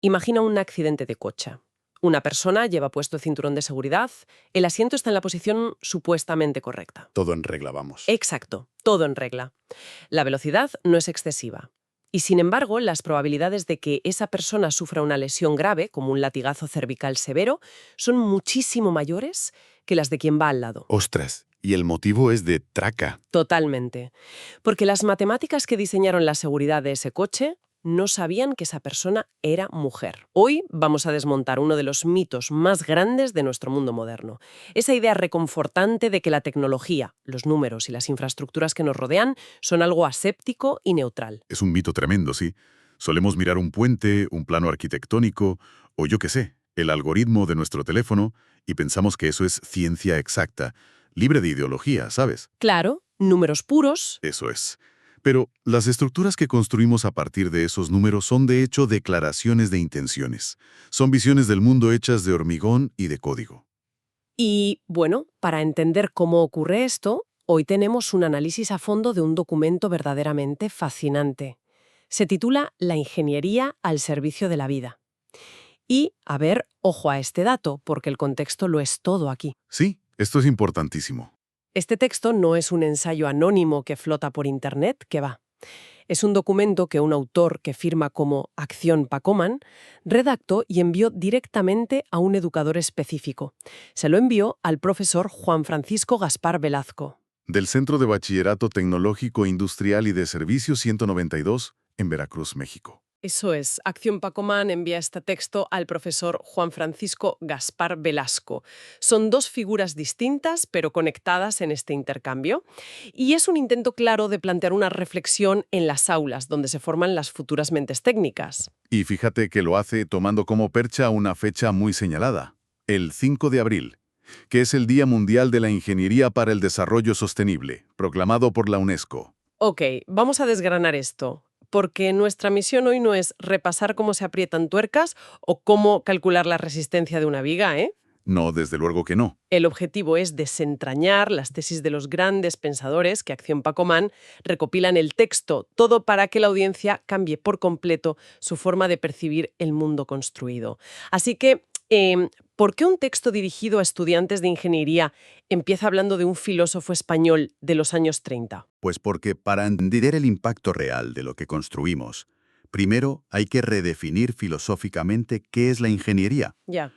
Imagina un accidente de coche. Una persona lleva puesto el cinturón de seguridad, el asiento está en la posición supuestamente correcta. Todo en regla, vamos. Exacto, todo en regla. La velocidad no es excesiva. Y sin embargo, las probabilidades de que esa persona sufra una lesión grave, como un latigazo cervical severo, son muchísimo mayores que las de quien va al lado. Ostras, y el motivo es de traca. Totalmente. Porque las matemáticas que diseñaron la seguridad de ese coche no sabían que esa persona era mujer. Hoy vamos a desmontar uno de los mitos más grandes de nuestro mundo moderno. Esa idea reconfortante de que la tecnología, los números y las infraestructuras que nos rodean son algo aséptico y neutral. Es un mito tremendo, sí. Solemos mirar un puente, un plano arquitectónico, o yo qué sé, el algoritmo de nuestro teléfono, y pensamos que eso es ciencia exacta, libre de ideología, ¿sabes? Claro, números puros. Eso es. Pero las estructuras que construimos a partir de esos números son de hecho declaraciones de intenciones. Son visiones del mundo hechas de hormigón y de código. Y, bueno, para entender cómo ocurre esto, hoy tenemos un análisis a fondo de un documento verdaderamente fascinante. Se titula La ingeniería al servicio de la vida. Y, a ver, ojo a este dato, porque el contexto lo es todo aquí. Sí, esto es importantísimo. Este texto no es un ensayo anónimo que flota por Internet, que va. Es un documento que un autor que firma como Acción Pacoman redactó y envió directamente a un educador específico. Se lo envió al profesor Juan Francisco Gaspar Velasco. Del Centro de Bachillerato Tecnológico Industrial y de Servicios 192, en Veracruz, México. Eso es, Acción Pacoman envía este texto al profesor Juan Francisco Gaspar Velasco. Son dos figuras distintas, pero conectadas en este intercambio. Y es un intento claro de plantear una reflexión en las aulas, donde se forman las futuras mentes técnicas. Y fíjate que lo hace tomando como percha una fecha muy señalada, el 5 de abril, que es el Día Mundial de la Ingeniería para el Desarrollo Sostenible, proclamado por la UNESCO. Ok, vamos a desgranar esto, porque nuestra misión hoy no es repasar cómo se aprietan tuercas o cómo calcular la resistencia de una viga, ¿eh? No, desde luego que no. El objetivo es desentrañar las tesis de los grandes pensadores que Acción Pacoman recopilan el texto, todo para que la audiencia cambie por completo su forma de percibir el mundo construido. Así que, ¿por qué un texto dirigido a estudiantes de ingeniería empieza hablando de un filósofo español de los años 30? Pues porque para entender el impacto real de lo que construimos, primero hay que redefinir filosóficamente qué es la ingeniería. Ya.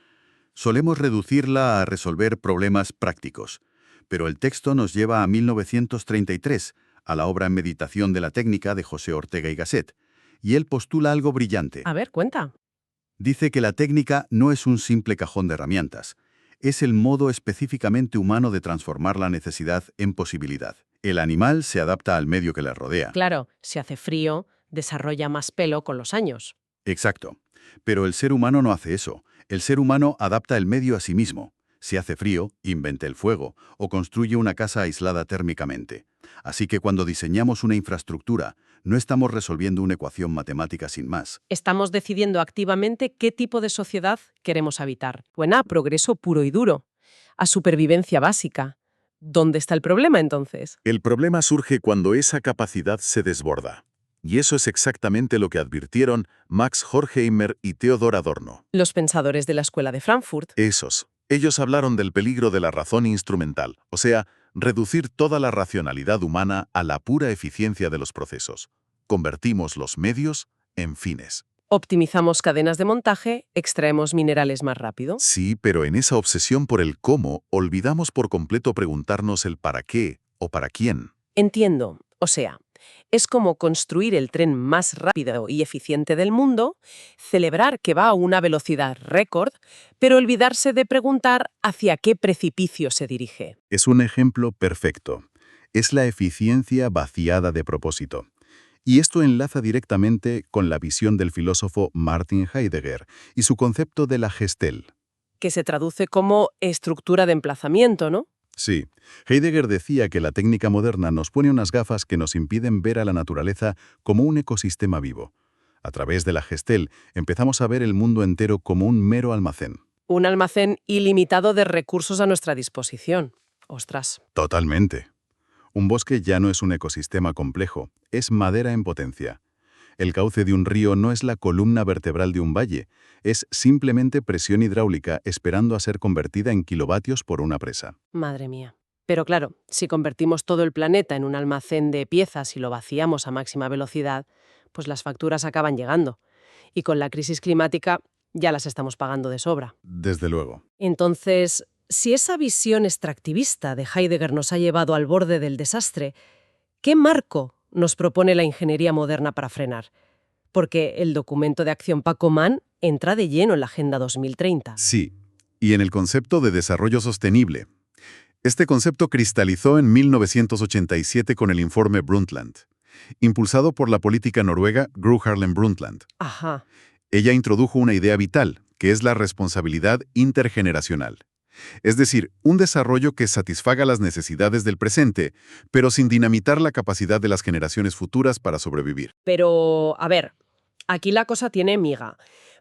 Solemos reducirla a resolver problemas prácticos, pero el texto nos lleva a 1933, a la obra Meditación de la técnica de José Ortega y Gasset, y él postula algo brillante. A ver, cuenta. Dice que la técnica no es un simple cajón de herramientas, es el modo específicamente humano de transformar la necesidad en posibilidad. El animal se adapta al medio que le rodea. Claro, si hace frío, desarrolla más pelo con los años. Exacto. Pero el ser humano no hace eso. El ser humano adapta el medio a sí mismo. Si hace frío, inventa el fuego o construye una casa aislada térmicamente. Así que cuando diseñamos una infraestructura, no estamos resolviendo una ecuación matemática sin más. Estamos decidiendo activamente qué tipo de sociedad queremos habitar. Suena a progreso puro y duro, a supervivencia básica. ¿Dónde está el problema entonces? El problema surge cuando esa capacidad se desborda. Y eso es exactamente lo que advirtieron Max Horkheimer y Theodor Adorno. Los pensadores de la Escuela de Frankfurt. Esos. Ellos hablaron del peligro de la razón instrumental, o sea, reducir toda la racionalidad humana a la pura eficiencia de los procesos. Convertimos los medios en fines. Optimizamos cadenas de montaje, extraemos minerales más rápido. Sí, pero en esa obsesión por el cómo, olvidamos por completo preguntarnos el para qué o para quién. Entiendo. O sea, es como construir el tren más rápido y eficiente del mundo, celebrar que va a una velocidad récord, pero olvidarse de preguntar hacia qué precipicio se dirige. Es un ejemplo perfecto. Es la eficiencia vaciada de propósito. Y esto enlaza directamente con la visión del filósofo Martin Heidegger y su concepto de la Gestel. Que se traduce como estructura de emplazamiento, ¿no? Sí, Heidegger decía que la técnica moderna nos pone unas gafas que nos impiden ver a la naturaleza como un ecosistema vivo. A través de la Gestel empezamos a ver el mundo entero como un mero almacén. Un almacén ilimitado de recursos a nuestra disposición. Ostras. Totalmente. Un bosque ya no es un ecosistema complejo, es madera en potencia. El cauce de un río no es la columna vertebral de un valle, es simplemente presión hidráulica esperando a ser convertida en kilovatios por una presa. Madre mía. Pero claro, si convertimos todo el planeta en un almacén de piezas y lo vaciamos a máxima velocidad, pues las facturas acaban llegando. Y con la crisis climática ya las estamos pagando de sobra. Desde luego. Entonces, si esa visión extractivista de Heidegger nos ha llevado al borde del desastre, ¿qué marco nos propone la ingeniería moderna para frenar? Porque el documento de acción Paco Mann entra de lleno en la Agenda 2030. Sí, y en el concepto de desarrollo sostenible. Este concepto cristalizó en 1987 con el informe Brundtland, impulsado por la política noruega Gro Harlem Brundtland. Ajá. Ella introdujo una idea vital, que es la responsabilidad intergeneracional. Es decir, un desarrollo que satisfaga las necesidades del presente, pero sin dinamitar la capacidad de las generaciones futuras para sobrevivir. Pero, a ver, aquí la cosa tiene miga,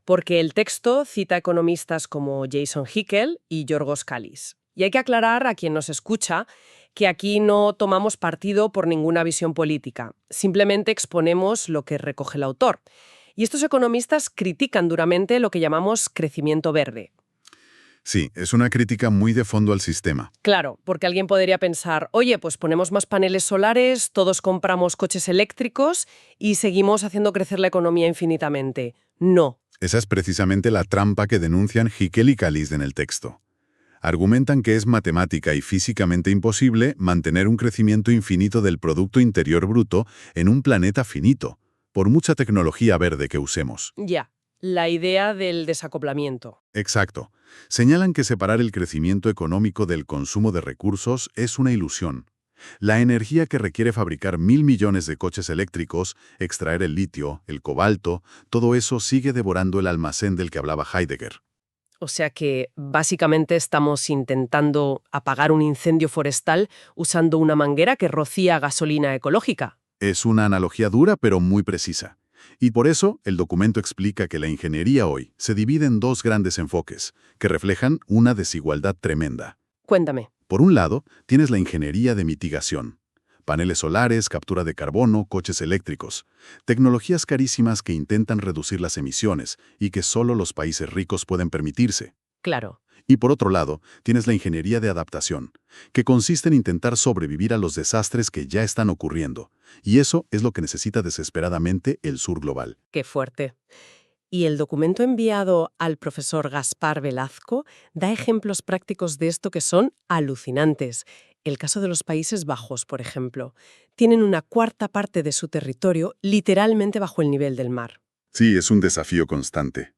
porque el texto cita economistas como Jason Hickel y Yorgos Kallis. Y hay que aclarar a quien nos escucha que aquí no tomamos partido por ninguna visión política, simplemente exponemos lo que recoge el autor. Y estos economistas critican duramente lo que llamamos crecimiento verde. Sí, es una crítica muy de fondo al sistema. Claro, porque alguien podría pensar, oye, pues ponemos más paneles solares, todos compramos coches eléctricos y seguimos haciendo crecer la economía infinitamente. No. Esa es precisamente la trampa que denuncian Hickel y Kallis en el texto. Argumentan que es matemática y físicamente imposible mantener un crecimiento infinito del Producto Interior Bruto en un planeta finito, por mucha tecnología verde que usemos. Ya, la idea del desacoplamiento. Exacto. Señalan que separar el crecimiento económico del consumo de recursos es una ilusión. La energía que requiere fabricar 1.000 millones de coches eléctricos, extraer el litio, el cobalto, todo eso sigue devorando el almacén del que hablaba Heidegger. O sea que básicamente estamos intentando apagar un incendio forestal usando una manguera que rocía gasolina ecológica. Es una analogía dura pero muy precisa. Y por eso, el documento explica que la ingeniería hoy se divide en dos grandes enfoques, que reflejan una desigualdad tremenda. Cuéntame. Por un lado, tienes la ingeniería de mitigación. Paneles solares, captura de carbono, coches eléctricos. Tecnologías carísimas que intentan reducir las emisiones y que solo los países ricos pueden permitirse. Claro. Y por otro lado, tienes la ingeniería de adaptación, que consiste en intentar sobrevivir a los desastres que ya están ocurriendo. Y eso es lo que necesita desesperadamente el sur global. Qué fuerte. Y el documento enviado al profesor Gaspar Velazco da ejemplos prácticos de esto que son alucinantes. El caso de los Países Bajos, por ejemplo. Tienen una cuarta parte de su territorio literalmente bajo el nivel del mar. Sí, es un desafío constante.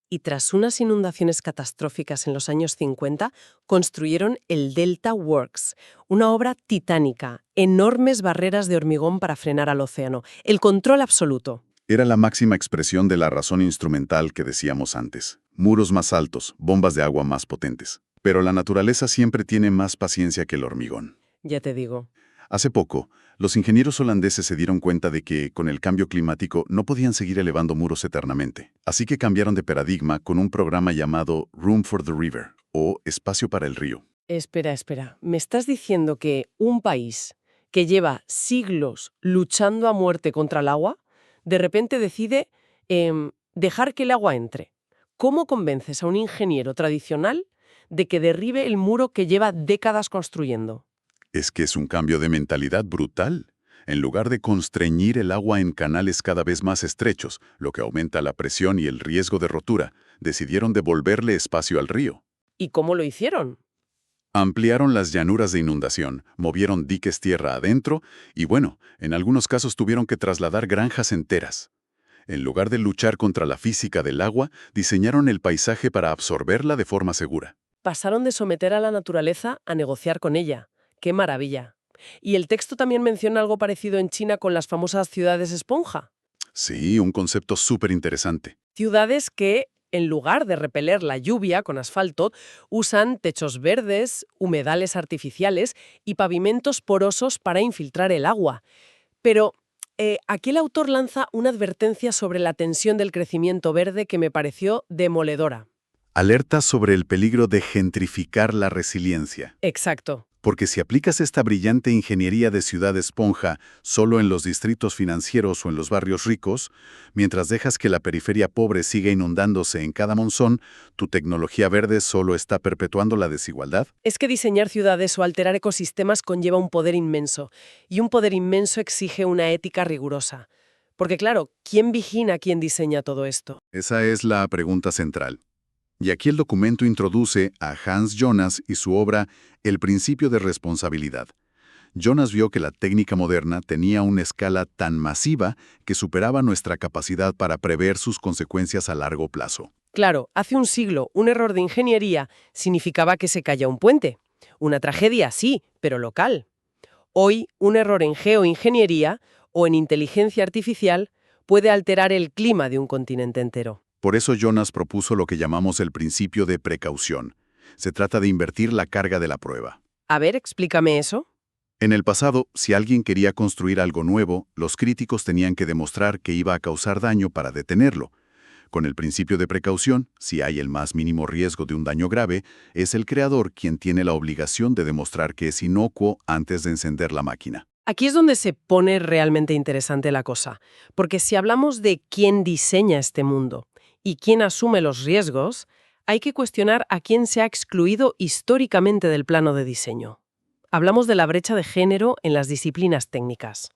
Y tras unas inundaciones catastróficas en los años 50, construyeron el Delta Works, una obra titánica, enormes barreras de hormigón para frenar al océano, el control absoluto. Era la máxima expresión de la razón instrumental que decíamos antes. Muros más altos, bombas de agua más potentes. Pero la naturaleza siempre tiene más paciencia que el hormigón. Ya te digo. Hace poco, los ingenieros holandeses se dieron cuenta de que, con el cambio climático, no podían seguir elevando muros eternamente. Así que cambiaron de paradigma con un programa llamado Room for the River, o Espacio para el Río. Espera. ¿Me estás diciendo que un país que lleva siglos luchando a muerte contra el agua, de repente decide dejar que el agua entre? ¿Cómo convences a un ingeniero tradicional de que derribe el muro que lleva décadas construyendo? Es que es un cambio de mentalidad brutal. En lugar de constreñir el agua en canales cada vez más estrechos, lo que aumenta la presión y el riesgo de rotura, decidieron devolverle espacio al río. ¿Y cómo lo hicieron? Ampliaron las llanuras de inundación, movieron diques tierra adentro y, bueno, en algunos casos tuvieron que trasladar granjas enteras. En lugar de luchar contra la física del agua, diseñaron el paisaje para absorberla de forma segura. Pasaron de someter a la naturaleza a negociar con ella. ¡Qué maravilla! ¿Y el texto también menciona algo parecido en China con las famosas ciudades esponja? Sí, un concepto súper interesante. Ciudades que, en lugar de repeler la lluvia con asfalto, usan techos verdes, humedales artificiales y pavimentos porosos para infiltrar el agua. Pero aquí el autor lanza una advertencia sobre la tensión del crecimiento verde que me pareció demoledora. Alerta sobre el peligro de gentrificar la resiliencia. Exacto. Porque si aplicas esta brillante ingeniería de ciudad esponja solo en los distritos financieros o en los barrios ricos, mientras dejas que la periferia pobre siga inundándose en cada monzón, tu tecnología verde solo está perpetuando la desigualdad. Es que diseñar ciudades o alterar ecosistemas conlleva un poder inmenso, y un poder inmenso exige una ética rigurosa. Porque claro, ¿quién vigila a quién diseña todo esto? Esa es la pregunta central. Y aquí el documento introduce a Hans Jonas y su obra El principio de responsabilidad. Jonas vio que la técnica moderna tenía una escala tan masiva que superaba nuestra capacidad para prever sus consecuencias a largo plazo. Claro, hace un siglo, un error de ingeniería significaba que se cayó un puente. Una tragedia, sí, pero local. Hoy, un error en geoingeniería o en inteligencia artificial puede alterar el clima de un continente entero. Por eso Jonas propuso lo que llamamos el principio de precaución. Se trata de invertir la carga de la prueba. A ver, explícame eso. En el pasado, si alguien quería construir algo nuevo, los críticos tenían que demostrar que iba a causar daño para detenerlo. Con el principio de precaución, si hay el más mínimo riesgo de un daño grave, es el creador quien tiene la obligación de demostrar que es inocuo antes de encender la máquina. Aquí es donde se pone realmente interesante la cosa, porque si hablamos de quién diseña este mundo y quién asume los riesgos, hay que cuestionar a quién se ha excluido históricamente del plano de diseño. Hablamos de la brecha de género en las disciplinas técnicas.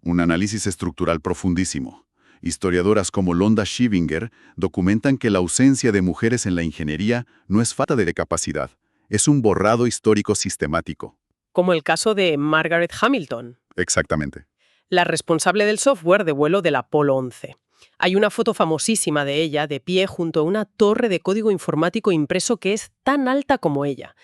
Un análisis estructural profundísimo. Historiadoras como Londa Shivinger documentan que la ausencia de mujeres en la ingeniería no es falta de capacidad, es un borrado histórico sistemático. Como el caso de Margaret Hamilton, Exactamente. la responsable del software de vuelo del Apolo 11. Hay una foto famosísima de ella de pie junto a una torre de código informático impreso que es tan alta como ella.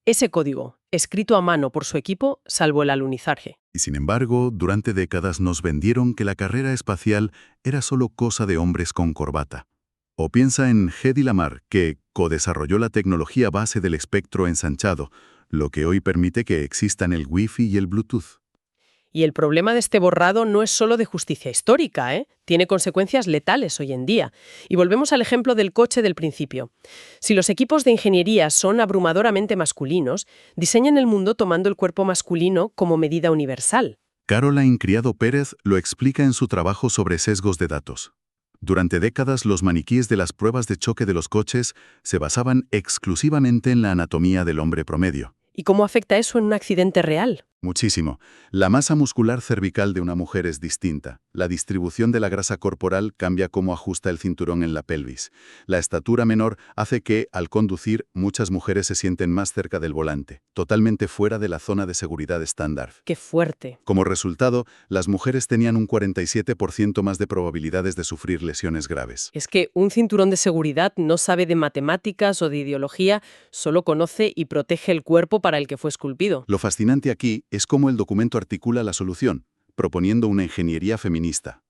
Ese código, escrito a mano por su equipo, salvó el alunizaje. Y sin embargo, durante décadas nos vendieron que la carrera espacial era solo cosa de hombres con corbata. O piensa en Hedy Lamarr, que co-desarrolló la tecnología base del espectro ensanchado, lo que hoy permite que existan el Wi-Fi y el Bluetooth. Y el problema de este borrado no es solo de justicia histórica, ¿eh? Tiene consecuencias letales hoy en día. Y volvemos al ejemplo del coche del principio. Si los equipos de ingeniería son abrumadoramente masculinos, diseñan el mundo tomando el cuerpo masculino como medida universal. Caroline Criado Pérez lo explica en su trabajo sobre sesgos de datos. Durante décadas, los maniquíes de las pruebas de choque de los coches se basaban exclusivamente en la anatomía del hombre promedio. ¿Y cómo afecta eso en un accidente real? Muchísimo. La masa muscular cervical de una mujer es distinta. La distribución de la grasa corporal cambia cómo ajusta el cinturón en la pelvis. La estatura menor hace que, al conducir, muchas mujeres se sienten más cerca del volante, totalmente fuera de la zona de seguridad estándar. ¡Qué fuerte! Como resultado, las mujeres tenían un 47% más de probabilidades de sufrir lesiones graves. Es que un cinturón de seguridad no sabe de matemáticas o de ideología, solo conoce y protege el cuerpo para el que fue esculpido. Lo fascinante aquí es cómo el documento articula la solución, proponiendo una ingeniería feminista.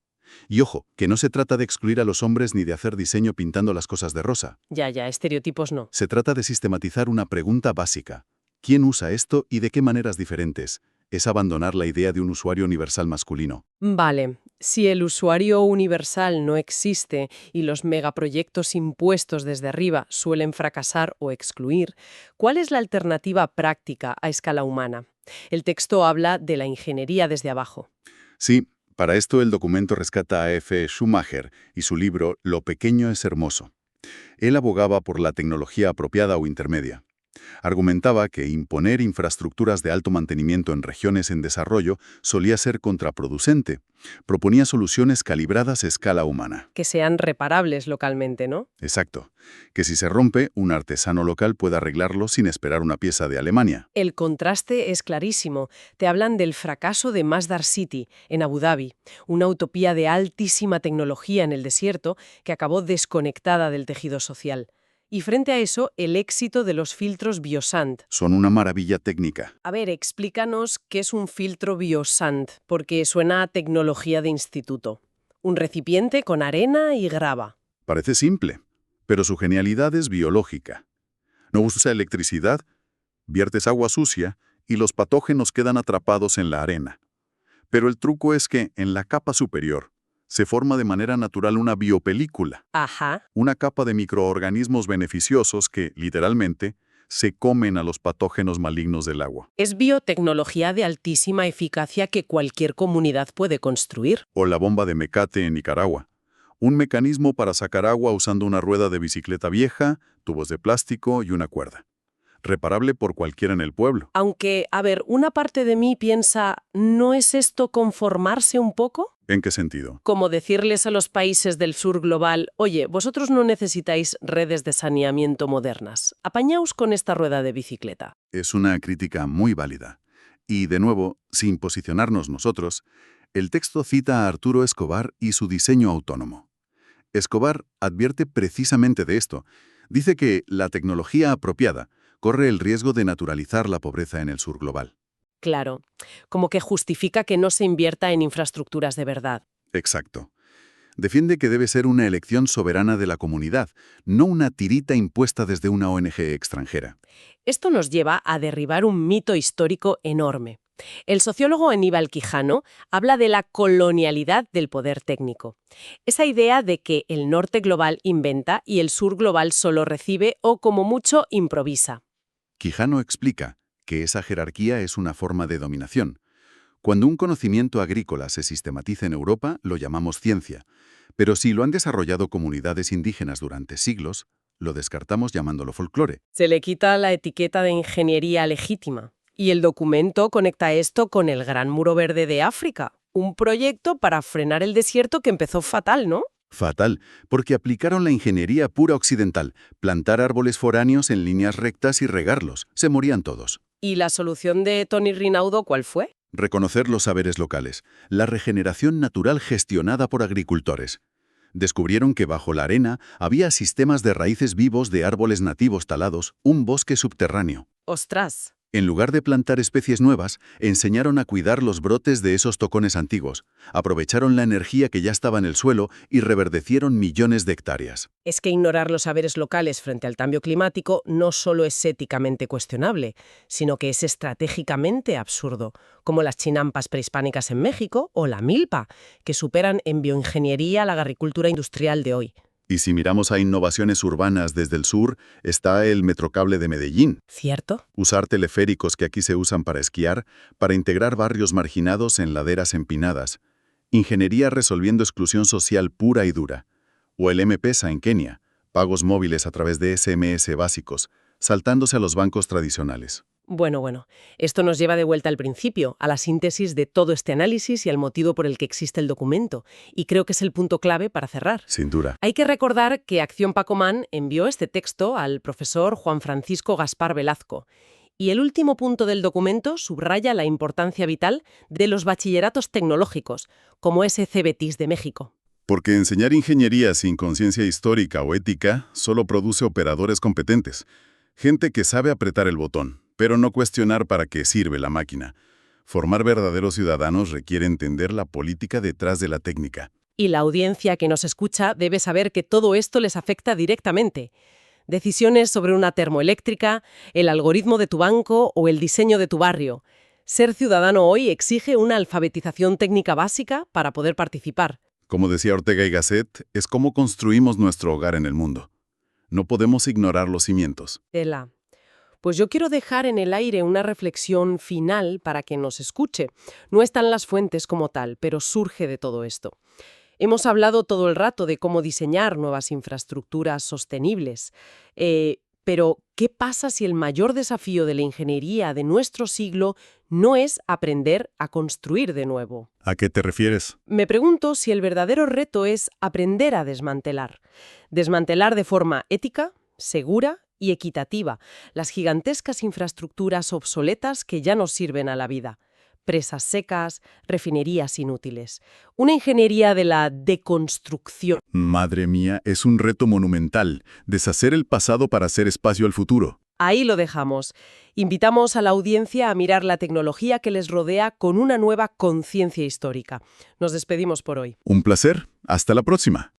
Y ojo, que no se trata de excluir a los hombres ni de hacer diseño pintando las cosas de rosa. Ya, estereotipos no. Se trata de sistematizar una pregunta básica. ¿Quién usa esto y de qué maneras diferentes? Es abandonar la idea de un usuario universal masculino. Vale, si el usuario universal no existe y los megaproyectos impuestos desde arriba suelen fracasar o excluir, ¿cuál es la alternativa práctica a escala humana? El texto habla de la ingeniería desde abajo. Sí, para esto el documento rescata a F. Schumacher y su libro Lo pequeño es hermoso. Él abogaba por la tecnología apropiada o intermedia. Argumentaba que imponer infraestructuras de alto mantenimiento en regiones en desarrollo solía ser contraproducente. Proponía soluciones calibradas a escala humana. Que sean reparables localmente, ¿no? Exacto. Que si se rompe, un artesano local pueda arreglarlo sin esperar una pieza de Alemania. El contraste es clarísimo. Te hablan del fracaso de Masdar City, en Abu Dhabi, una utopía de altísima tecnología en el desierto que acabó desconectada del tejido social. Y frente a eso, el éxito de los filtros Biosand. Son una maravilla técnica. A ver, explícanos qué es un filtro Biosand, porque suena a tecnología de instituto. Un recipiente con arena y grava. Parece simple, pero su genialidad es biológica. No usa electricidad, viertes agua sucia y los patógenos quedan atrapados en la arena. Pero el truco es que, en la capa superior, se forma de manera natural una biopelícula. Ajá. Una capa de microorganismos beneficiosos que, literalmente, se comen a los patógenos malignos del agua. Es biotecnología de altísima eficacia que cualquier comunidad puede construir. O la bomba de Mecate en Nicaragua. Un mecanismo para sacar agua usando una rueda de bicicleta vieja, tubos de plástico y una cuerda. Reparable por cualquiera en el pueblo. Aunque, a ver, una parte de mí piensa, ¿no es esto conformarse un poco? ¿En qué sentido? Como decirles a los países del sur global, oye, vosotros no necesitáis redes de saneamiento modernas. Apañaos con esta rueda de bicicleta. Es una crítica muy válida. Y, de nuevo, sin posicionarnos nosotros, el texto cita a Arturo Escobar y su diseño autónomo. Escobar advierte precisamente de esto. Dice que la tecnología apropiada corre el riesgo de naturalizar la pobreza en el sur global. Claro, como que justifica que no se invierta en infraestructuras de verdad. Exacto. Defiende que debe ser una elección soberana de la comunidad, no una tirita impuesta desde una ONG extranjera. Esto nos lleva a derribar un mito histórico enorme. El sociólogo Aníbal Quijano habla de la colonialidad del poder técnico. Esa idea de que el norte global inventa y el sur global solo recibe o, como mucho, improvisa. Quijano explica que esa jerarquía es una forma de dominación. Cuando un conocimiento agrícola se sistematiza en Europa, lo llamamos ciencia. Pero si lo han desarrollado comunidades indígenas durante siglos, lo descartamos llamándolo folclore. Se le quita la etiqueta de ingeniería legítima. Y el documento conecta esto con el Gran Muro Verde de África, un proyecto para frenar el desierto que empezó fatal, ¿no? Fatal, porque aplicaron la ingeniería pura occidental, plantar árboles foráneos en líneas rectas y regarlos. Se morían todos. ¿Y la solución de Tony Rinaudo cuál fue? Reconocer los saberes locales, la regeneración natural gestionada por agricultores. Descubrieron que bajo la arena había sistemas de raíces vivos de árboles nativos talados, un bosque subterráneo. ¡Ostras! En lugar de plantar especies nuevas, enseñaron a cuidar los brotes de esos tocones antiguos, aprovecharon la energía que ya estaba en el suelo y reverdecieron millones de hectáreas. Es que ignorar los saberes locales frente al cambio climático no solo es éticamente cuestionable, sino que es estratégicamente absurdo, como las chinampas prehispánicas en México o la milpa, que superan en bioingeniería la agricultura industrial de hoy. Y si miramos a innovaciones urbanas desde el sur, está el Metrocable de Medellín. ¿Cierto? Usar teleféricos que aquí se usan para esquiar, para integrar barrios marginados en laderas empinadas. Ingeniería resolviendo exclusión social pura y dura. O el M-Pesa en Kenia, pagos móviles a través de SMS básicos, saltándose a los bancos tradicionales. Bueno, esto nos lleva de vuelta al principio, a la síntesis de todo este análisis y al motivo por el que existe el documento, y creo que es el punto clave para cerrar. Sin duda. Hay que recordar que Acción Pacomán envió este texto al profesor Juan Francisco Gaspar Velazco, y el último punto del documento subraya la importancia vital de los bachilleratos tecnológicos, como ese CBETIS de México. Porque enseñar ingeniería sin conciencia histórica o ética solo produce operadores competentes, gente que sabe apretar el botón, pero no cuestionar para qué sirve la máquina. Formar verdaderos ciudadanos requiere entender la política detrás de la técnica. Y la audiencia que nos escucha debe saber que todo esto les afecta directamente. Decisiones sobre una termoeléctrica, el algoritmo de tu banco o el diseño de tu barrio. Ser ciudadano hoy exige una alfabetización técnica básica para poder participar. Como decía Ortega y Gasset, es cómo construimos nuestro hogar en el mundo. No podemos ignorar los cimientos. Pues yo quiero dejar en el aire una reflexión final para que nos escuche. No están las fuentes como tal, pero surge de todo esto. Hemos hablado todo el rato de cómo diseñar nuevas infraestructuras sostenibles. Pero, ¿qué pasa si el mayor desafío de la ingeniería de nuestro siglo no es aprender a construir de nuevo? ¿A qué te refieres? Me pregunto si el verdadero reto es aprender a desmantelar. Desmantelar de forma ética, segura y equitativa las gigantescas infraestructuras obsoletas que ya no sirven a la vida. Presas secas, refinerías inútiles. Una ingeniería de la deconstrucción. Madre mía, es un reto monumental, deshacer el pasado para hacer espacio al futuro. Ahí lo dejamos. Invitamos a la audiencia a mirar la tecnología que les rodea con una nueva conciencia histórica. Nos despedimos por hoy. Un placer. Hasta la próxima.